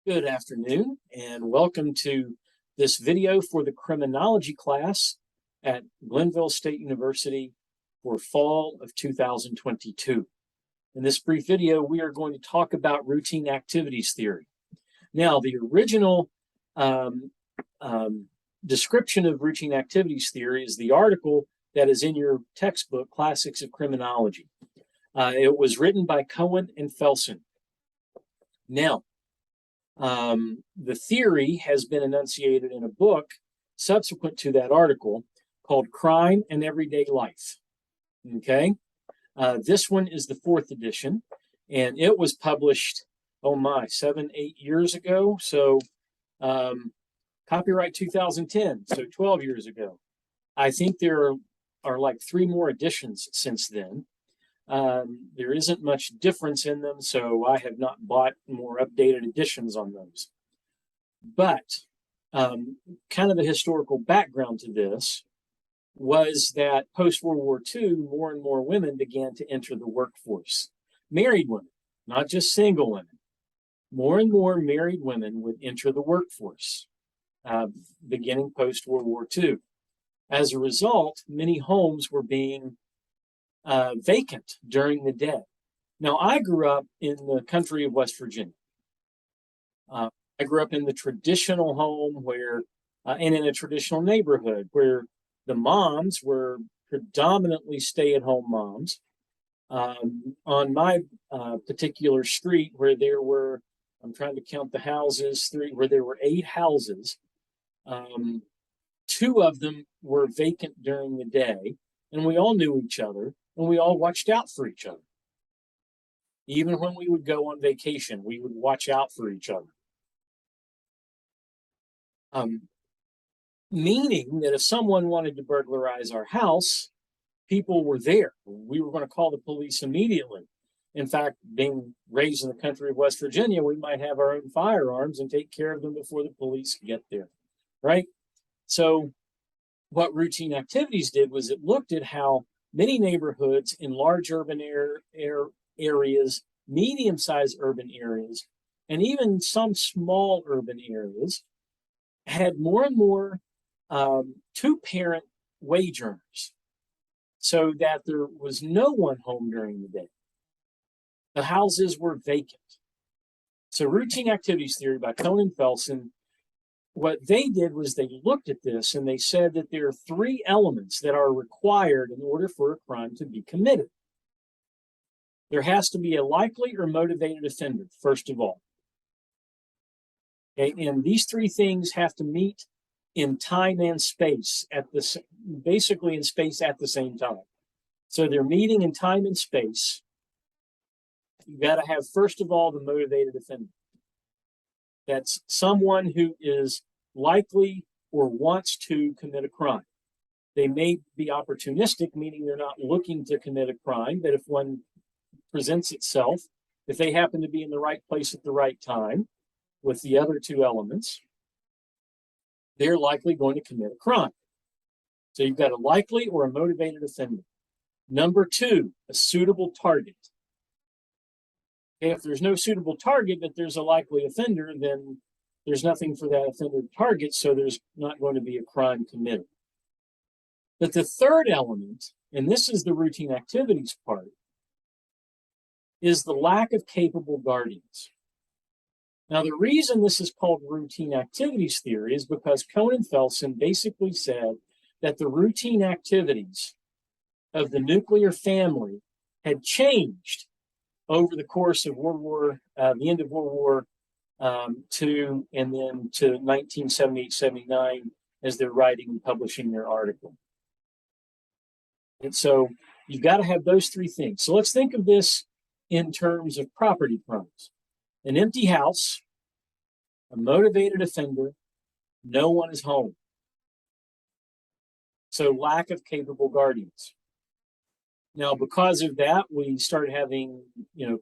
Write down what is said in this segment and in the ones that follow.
Good afternoon, and welcome to this video for the Criminology class at Glenville State University for fall of 2022. In this brief video, we are going to talk about routine activities theory. Now, the original description of routine activities theory is the article that is in your textbook, Classics of Criminology. It was written by Cohen and Felsen. Now, the theory has been enunciated in a book subsequent to that article called Crime and Everyday Life. Okay, this one is the 4th edition, and it was published, 7, 8 years ago. So copyright 2010, so 12 years ago. I think there are like 3 more editions since then. There isn't much difference in them, so I have not bought more updated editions on those. But kind of the historical background to this was that post-World War II, more and more women began to enter the workforce. Married women, not just single women. More and more married women would enter the workforce beginning post-World War II. As a result, many homes were being vacant during the day. Now, I grew up in the country of West Virginia. I grew up in the traditional home where, and in a traditional neighborhood where the moms were predominantly stay-at-home moms. On my particular street, where there were, I'm trying to count the houses, where there were 8 houses, 2 of them were vacant during the day, and we all knew each other. And we all watched out for each other. Even when we would go on vacation, we would watch out for each other. Meaning that if someone wanted to burglarize our house, people were there. We were going to call the police immediately. In fact, being raised in the country of West Virginia, we might have our own firearms and take care of them before the police get there, right? So what routine activities did was it looked at how many neighborhoods in large urban areas, medium-sized urban areas, and even some small urban areas had more and more 2-parent wage earners, so that there was no one home during the day. The houses were vacant. So routine activities theory by Cohen and Felsen, what they did was they looked at this and they said that there are 3 elements that are required in order for a crime to be committed. There has to be a likely or motivated offender, first of all. Okay, and these 3 things have to meet in time and space basically in space at the same time. So they're meeting in time and space. You got to have, first of all, the motivated offender. That's someone who is likely or wants to commit a crime. They may be opportunistic, meaning they're not looking to commit a crime, but if one presents itself, if they happen to be in the right place at the right time with the other 2 elements, they're likely going to commit a crime. So you've got a likely or a motivated offender. Number 2, a suitable target. If there's no suitable target, but there's a likely offender, then there's nothing for that offender to target, so there's not going to be a crime committed. But the 3rd element, and this is the routine activities part, is the lack of capable guardians. Now, the reason this is called routine activities theory is because Cohen and Felsen basically said that the routine activities of the nuclear family had changed over the course of the end of World War II, and then to 1978-79 as they're writing and publishing their article. And so you've got to have those 3 things. So let's think of this in terms of property crimes. An empty house, a motivated offender, no one is home. So lack of capable guardians. Now, because of that, we started having,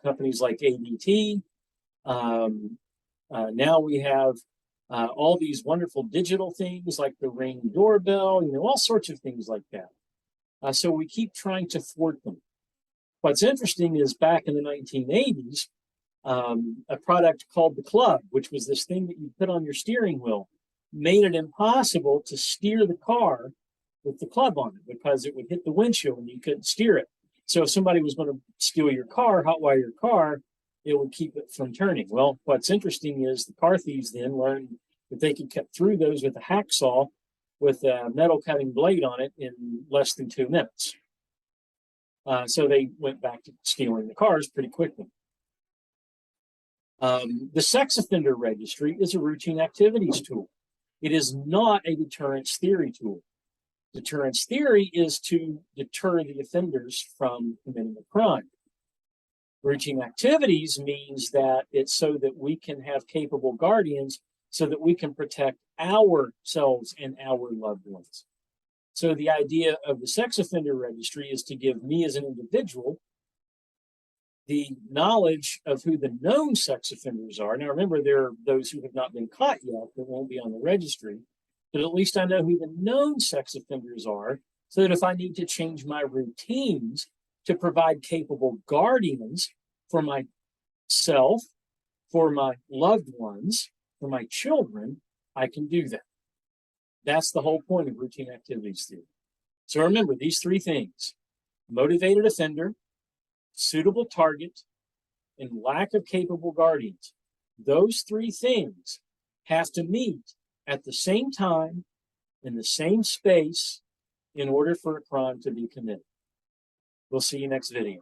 companies like ADT. Now we have all these wonderful digital things like the Ring doorbell, all sorts of things like that. So we keep trying to thwart them. What's interesting is back in the 1980s, A product called the club, which was this thing that you put on your steering wheel, made it impossible to steer the car with the club on it because it would hit the windshield and you couldn't steer it. So if somebody was going to steal your car, hotwire your car, it would keep it from turning. Well, what's interesting is the car thieves then learned that they could cut through those with a hacksaw with a metal cutting blade on it in less than 2 minutes. So they went back to stealing the cars pretty quickly. The sex offender registry is a routine activities tool. It is not a deterrence theory tool. Deterrence theory is to deter the offenders from committing a crime. Routine activities means that it's so that we can have capable guardians so that we can protect ourselves and our loved ones. So the idea of the sex offender registry is to give me as an individual the knowledge of who the known sex offenders are. Now remember, there are those who have not been caught yet that won't be on the registry, but at least I know who the known sex offenders are, so that if I need to change my routines to provide capable guardians for myself, for my loved ones, for my children, I can do that. That's the whole point of routine activities theory. So remember these 3 things: motivated offender, suitable target, and lack of capable guardians. Those 3 things have to meet at the same time, in the same space, in order for a crime to be committed. We'll see you next video.